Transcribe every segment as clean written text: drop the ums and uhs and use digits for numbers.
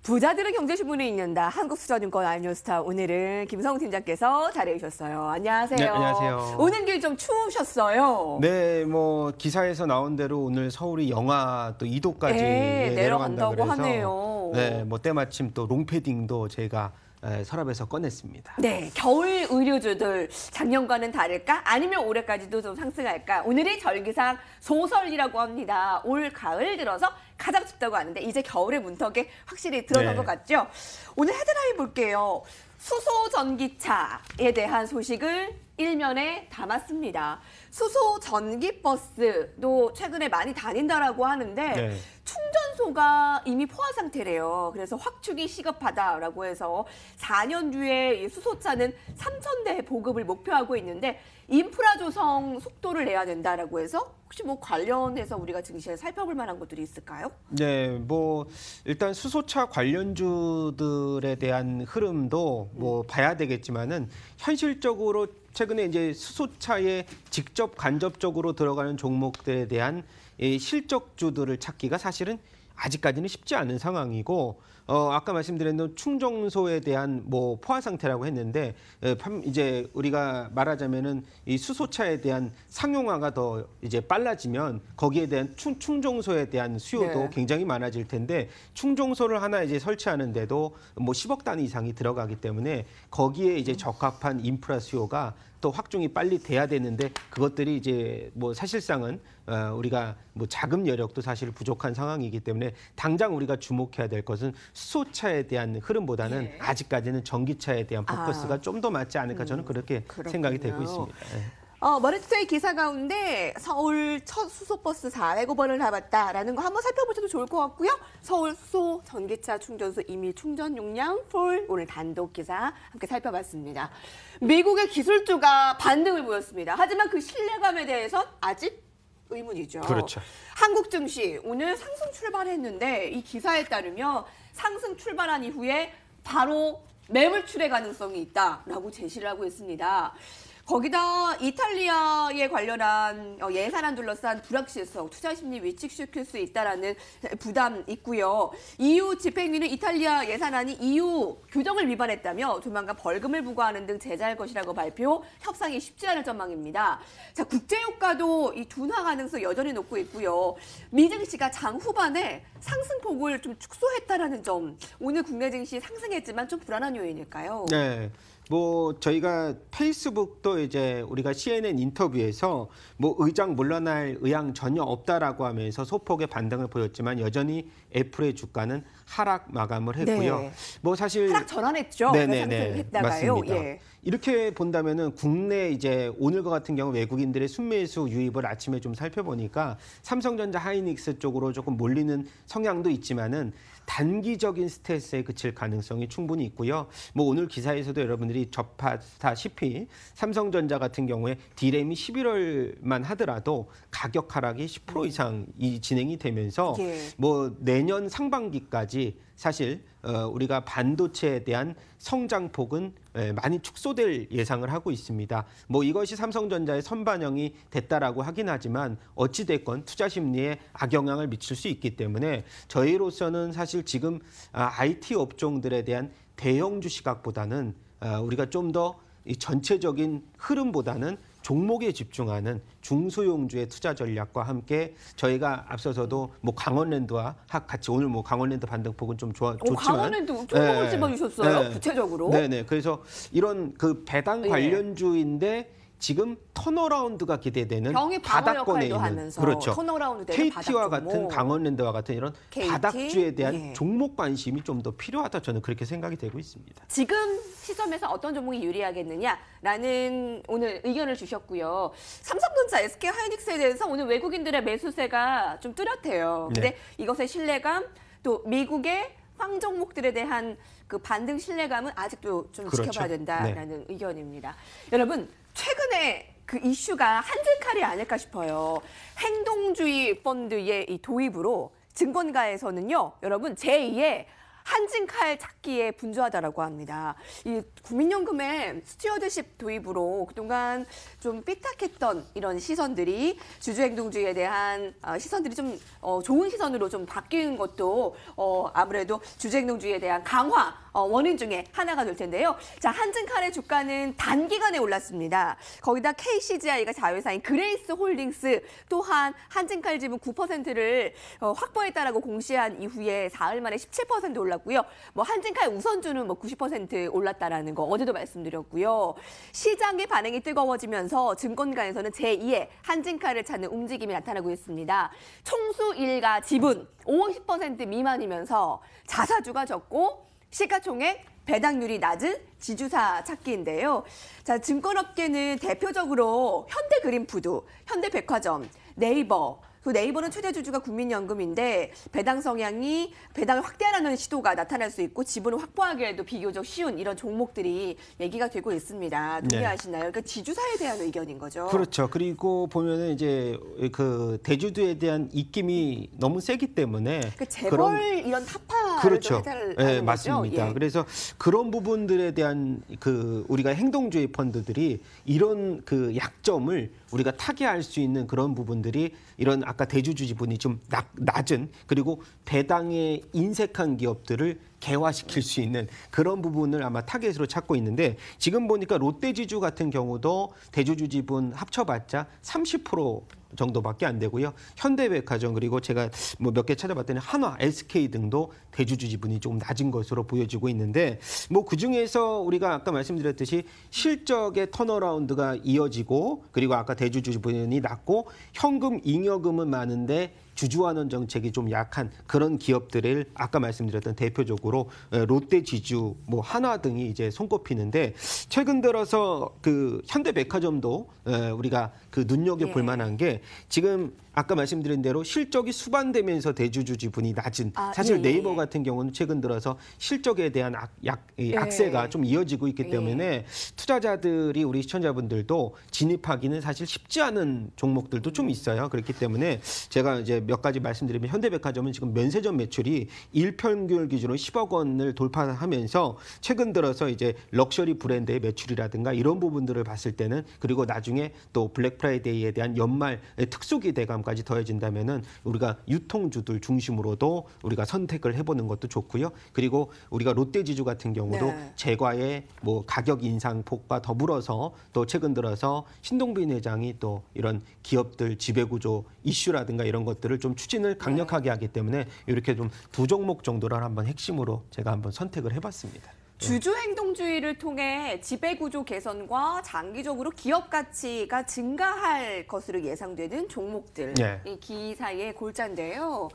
부자들은 경제신문에 읽는다. 한국투자증권 알뉴스타. 오늘은 김성우 팀장께서 자리해 주셨어요. 안녕하세요. 네, 안녕하세요. 오는 길 좀 추우셨어요. 네, 뭐 기사에서 나온 대로 오늘 서울이 영하 또 2도까지 내려간다 내려간다고 그래서 하네요. 네, 뭐 때마침 또 롱패딩도 제가 서랍에서 꺼냈습니다. 네, 겨울 의류주들 작년과는 다를까? 아니면 올해까지도 좀 상승할까? 오늘의 절기상 소설이라고 합니다. 올 가을 들어서 가장 춥다고 하는데 이제 겨울의 문턱에 확실히 들어선 것 같죠? 오늘 헤드라인 볼게요. 수소 전기차에 대한 소식을 일면에 담았습니다. 수소 전기버스도 최근에 많이 다닌다라고 하는데 충전소가 이미 포화 상태래요. 그래서 확충이 시급하다라고 해서 4년 뒤에 이 수소차는 3,000대 보급을 목표하고 있는데 인프라 조성 속도를 내야 된다라고 해서 혹시 뭐 관련해서 우리가 증시에 살펴볼 만한 것들이 있을까요? 네, 뭐 일단 수소차 관련주들에 대한 흐름도 뭐 봐야 되겠지만은 현실적으로 최근에 이제 수소차에 직접 간접적으로 들어가는 종목들에 대한 이 실적주들을 찾기가 사실은 아직까지는 쉽지 않은 상황이고 아까 말씀드린 충전소에 대한 뭐 포화 상태라고 했는데 이제 우리가 말하자면은 이 수소차에 대한 상용화가 더 이제 빨라지면 거기에 대한 충전소에 대한 수요도 굉장히 많아질 텐데 충전소를 하나 이제 설치하는데도 뭐 10억 단위 이상이 들어가기 때문에 거기에 이제 적합한 인프라 수요가 또 확충이 빨리 돼야 되는데 그것들이 이제 뭐 사실상은 우리가 뭐 자금 여력도 사실 부족한 상황이기 때문에 당장 우리가 주목해야 될 것은 수소차에 대한 흐름보다는 아직까지는 전기차에 대한 포커스가 좀 더 맞지 않을까 저는 그렇게 생각이 되고 있습니다. 머니투데이 기사 가운데 서울 첫 수소버스 400호번을 잡았다라는 거 한번 살펴보셔도 좋을 것 같고요. 서울 수소 전기차 충전소 이미 충전 용량 풀 오늘 단독 기사 함께 살펴봤습니다. 미국의 기술주가 반등을 보였습니다. 하지만 그 신뢰감에 대해선 아직 의문이죠. 그렇죠. 한국 증시 오늘 상승 출발했는데 이 기사에 따르면 상승 출발한 이후에 바로 매물출의 가능성이 있다라고 제시를 하고 있습니다. 거기다 이탈리아에 관련한 예산안 둘러싼 불확실성, 투자 심리 위축시킬 수 있다라는 부담 있고요. EU 집행위는 이탈리아 예산안이 EU 규정을 위반했다며 조만간 벌금을 부과하는 등 제재할 것이라고 발표, 협상이 쉽지 않을 전망입니다. 자, 국제유가도 이 둔화 가능성 여전히 높고 있고요. 미 증시가 장 후반에 상승폭을 좀 축소했다라는 점, 오늘 국내 증시 상승했지만 좀 불안한 요인일까요? 네. 뭐 저희가 페이스북도 이제 우리가 CNN 인터뷰에서 뭐 의장 물러날 의향 전혀 없다라고 하면서 소폭의 반등을 보였지만 여전히 애플의 주가는 하락 마감을 했고요. 뭐 사실 하락 전환했죠. 상승했다가요. 맞습니다. 이렇게 본다면은 국내 이제 오늘과 같은 경우 외국인들의 순매수 유입을 아침에 좀 살펴보니까 삼성전자, 하이닉스 쪽으로 조금 몰리는 성향도 있지만은 단기적인 스트레스에 그칠 가능성이 충분히 있고요. 뭐 오늘 기사에서도 여러분들이 접하다시피 삼성전자 같은 경우에 D램이 11월만 하더라도 가격 하락이 10% 이상이 진행이 되면서 뭐 내년 상반기까지 사실 우리가 반도체에 대한 성장폭은 많이 축소될 예상을 하고 있습니다. 뭐 이것이 삼성전자의 선반영이 됐다라고 하긴 하지만 어찌 됐건 투자 심리에 악영향을 미칠 수 있기 때문에 저희로서는 사실 지금 IT 업종들에 대한 대형주 시각보다는 우리가 좀 더 이 전체적인 흐름보다는 종목에 집중하는 중소형주의 투자 전략과 함께 저희가 앞서서도 뭐 강원랜드와 같이 오늘 뭐 강원랜드 반등폭은 좀 좋지만 강원랜드 종목을 집어주셨어요. 구체적으로. 네네. 그래서 이런 그 배당 관련주인데 지금 턴어라운드가 기대되는 바닥권에 있는 하면서 그렇죠. 턴어라운드 KT와 같은 강원랜드와 같은 이런 바닥주에 대한 종목 관심이 좀 더 필요하다 저는 그렇게 생각이 되고 있습니다. 지금 시점에서 어떤 종목이 유리하겠느냐라는 오늘 의견을 주셨고요. 삼성전자, SK 하이닉스에 대해서 오늘 외국인들의 매수세가 좀 뚜렷해요. 근데 이것의 신뢰감 또 미국의 황 종목들에 대한 그 반등 신뢰감은 아직도 좀 지켜봐야 된다라는 의견입니다. 여러분 최근에 그 이슈가 한줄 칼이 아닐까 싶어요. 행동주의 펀드의 이 도입으로 증권가에서는요, 여러분 제2의 한진칼 찾기에 분주하다라고 합니다. 이 국민연금의 스튜어드십 도입으로 그동안 좀 삐딱했던 이런 시선들이 주주행동주의에 대한 시선들이 좀 좋은 시선으로 좀 바뀐 것도 아무래도 주주행동주의에 대한 강화 원인 중에 하나가 될 텐데요. 자, 한진칼의 주가는 단기간에 올랐습니다. 거기다 KCGI가 자회사인 그레이스 홀딩스 또한 한진칼 지분 9%를 확보했다라고 공시한 이후에 사흘 만에 17% 올랐고요. 뭐 한진칼 우선주는 뭐 90% 올랐다라는 거 어제도 말씀드렸고요. 시장의 반응이 뜨거워지면서 증권가에서는 제2의 한진칼을 찾는 움직임이 나타나고 있습니다. 총수 일가 지분 50% 미만이면서 자사주가 적고 시가총액 배당률이 낮은 지주사 찾기인데요. 자, 증권업계는 대표적으로 현대그린푸드, 현대백화점, 네이버, 그 네이버는 최대 주주가 국민연금인데 배당 성향이 배당을 확대하려는 시도가 나타날 수 있고 지분을 확보하기에도 비교적 쉬운 이런 종목들이 얘기가 되고 있습니다. 동의하시나요? 그러니까 지주사에 대한 의견인 거죠. 그렇죠. 그리고 보면은 이제 그 대주주에 대한 입김이 너무 세기 때문에 그러니까 재벌 이런 타파를 그렇죠. 해달라는 네, 거죠. 맞습니다. 예. 그래서 그런 부분들에 대한 그 우리가 행동주의 펀드들이 이런 그 약점을 우리가 타개할 수 있는 그런 부분들이 이런 아까 대주주 지분이 좀 낮은 그리고 배당에 인색한 기업들을 개화시킬 수 있는 그런 부분을 아마 타겟으로 찾고 있는데 지금 보니까 롯데지주 같은 경우도 대주주 지분 합쳐봤자 30% 정도밖에 안 되고요. 현대백화점 그리고 제가 뭐 몇 개 찾아봤더니 한화, SK 등도 대주주 지분이 조금 낮은 것으로 보여지고 있는데 뭐 그중에서 우리가 아까 말씀드렸듯이 실적의 턴어라운드가 이어지고 그리고 아까 대주주 지분이 낮고 현금 잉여금은 많은데 주주환원 정책이 좀 약한 그런 기업들을 아까 말씀드렸던 대표적으로 롯데지주, 뭐 한화 등이 이제 손꼽히는데 최근 들어서 그 현대백화점도 우리가 그 눈여겨 볼 만한 게 지금 아까 말씀드린 대로 실적이 수반되면서 대주주 지분이 낮은 사실 네이버 같은 경우는 최근 들어서 실적에 대한 약세가 좀 이어지고 있기 때문에 투자자들이 우리 시청자분들도 진입하기는 사실 쉽지 않은 종목들도 좀 있어요. 그렇기 때문에 제가 이제 몇 가지 말씀드리면 현대백화점은 지금 면세점 매출이 일평균 기준으로 10억 원을 돌파하면서 최근 들어서 이제 럭셔리 브랜드의 매출이라든가 이런 부분들을 봤을 때는 그리고 나중에 또 블랙 프라이데이에 대한 연말 특수기 대감까지 더해진다면은 우리가 유통주들 중심으로도 우리가 선택을 해보는 것도 좋고요. 그리고 우리가 롯데지주 같은 경우도 제과의 뭐 가격 인상폭과 더불어서 또 최근 들어서 신동빈 회장이 또 이런 기업들 지배구조 이슈라든가 이런 것들을 좀 추진을 강력하게 하기 때문에 이렇게 좀 두 종목 정도를 한번 핵심으로 제가 한번 선택을 해봤습니다. 주주 행동주의를 통해 지배구조 개선과 장기적으로 기업 가치가 증가할 것으로 예상되는 종목들. 이 기사의 골자인데요.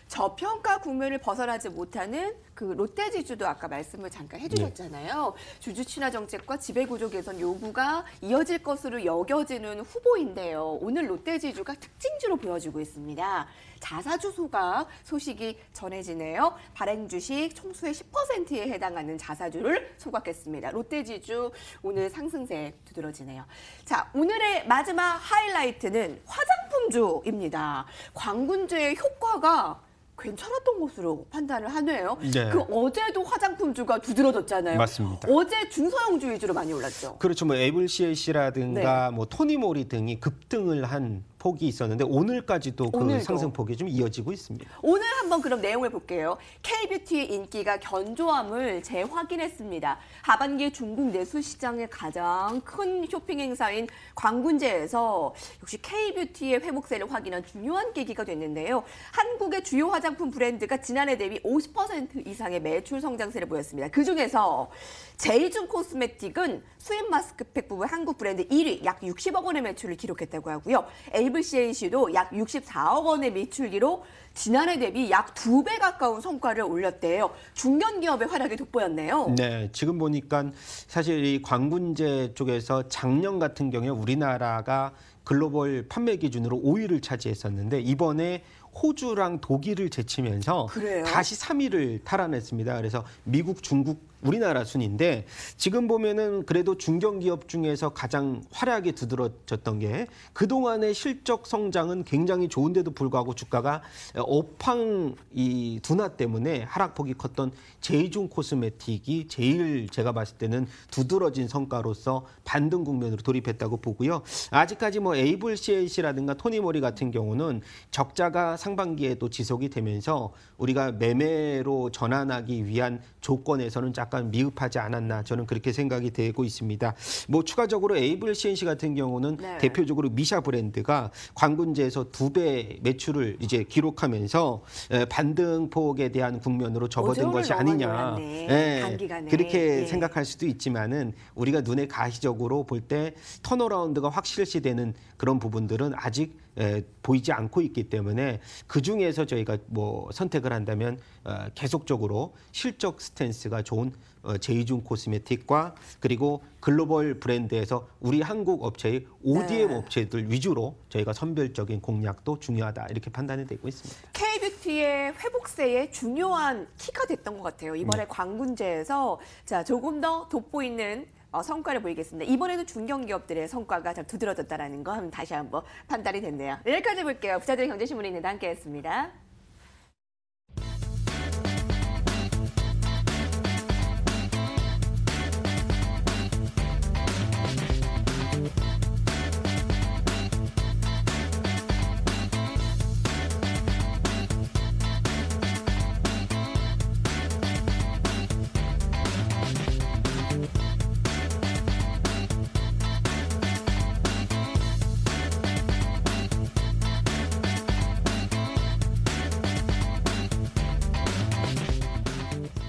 저평가 국면을 벗어나지 못하는 그 롯데지주도 아까 말씀을 잠깐 해주셨잖아요. 주주 친화 정책과 지배구조 개선 요구가 이어질 것으로 여겨지는 후보인데요. 오늘 롯데지주가 특징주로 보여지고 있습니다. 자사주 소각 소식이 전해지네요. 발행 주식 총수의 10%에 해당하는 자사주를 소각했습니다. 롯데지주 오늘 상승세 두드러지네요. 자, 오늘의 마지막 하이라이트는 화장품주입니다. 광군제의 효과가 괜찮았던 것으로 판단을 하네요. 그 어제도 화장품주가 두드러졌잖아요. 맞습니다. 어제 중소형주 위주로 많이 올랐죠. 그렇죠. 뭐 ABC라든가 뭐 토니모리 등이 급등을 한 폭이 있었는데 오늘까지도 그 상승폭이 좀 이어지고 있습니다. 오늘 한번 그럼 내용을 볼게요. K뷰티의 인기가 견조함을 재확인했습니다. 하반기 중국 내수 시장의 가장 큰 쇼핑 행사인 광군제에서 역시 K뷰티의 회복세를 확인한 중요한 계기가 됐는데요. 한국의 주요 화장품 브랜드가 지난해 대비 50% 이상의 매출 성장세를 보였습니다. 그중에서 제이준 코스메틱은 수입 마스크팩 부분 한국 브랜드 1위, 약 60억 원의 매출을 기록했다고 하고요. ABC도 약 64억 원의 매출기로 지난해 대비 약 2배 가까운 성과를 올렸대요. 중견기업의 활약이 돋보였네요. 네, 지금 보니까 사실 이 광군제 쪽에서 작년 같은 경우에 우리나라가 글로벌 판매 기준으로 5위를 차지했었는데 이번에 호주랑 독일을 제치면서 다시 3위를 탈환했습니다. 그래서 미국, 중국 우리나라 순인데 지금 보면은 그래도 중견기업 중에서 가장 화려하게 두드러졌던 게 그동안의 실적 성장은 굉장히 좋은데도 불구하고 주가가 업황 이 둔화 때문에 하락폭이 컸던 제이중 코스메틱이 제일 제가 봤을 때는 두드러진 성과로서 반등 국면으로 돌입했다고 보고요. 아직까지 뭐 에이블 CLC라든가 토니모리 같은 경우는 적자가 상반기에도 지속이 되면서 우리가 매매로 전환하기 위한 조건에서는 약간 미흡하지 않았나 저는 그렇게 생각이 되고 있습니다. 뭐 추가적으로 에이블 CNC 같은 경우는 네. 대표적으로 미샤 브랜드가 관군제에서 2배 매출을 이제 기록하면서 반등폭에 대한 국면으로 접어든 것이 아니냐. 단기간에. 그렇게 예. 생각할 수도 있지만은 우리가 눈에 가시적으로 볼 때 턴어라운드가 확실시되는 그런 부분들은 아직 보이지 않고 있기 때문에 그 중에서 저희가 뭐 선택을 한다면 계속적으로 실적 스탠스가 좋은 제이중 코스메틱과 그리고 글로벌 브랜드에서 우리 한국 업체의 ODM 업체들 위주로 저희가 선별적인 공략도 중요하다 이렇게 판단이 되고 있습니다. K뷰티의 회복세의 중요한 키가 됐던 것 같아요. 이번에 광군제에서 자 조금 더 돋보이는 성과를 보이겠습니다. 이번에도 중견기업들의 성과가 잘 두드러졌다는 거 다시 한번 판단이 됐네요. 여기까지 볼게요. 부자들의 경제신문입니다. 함께했습니다.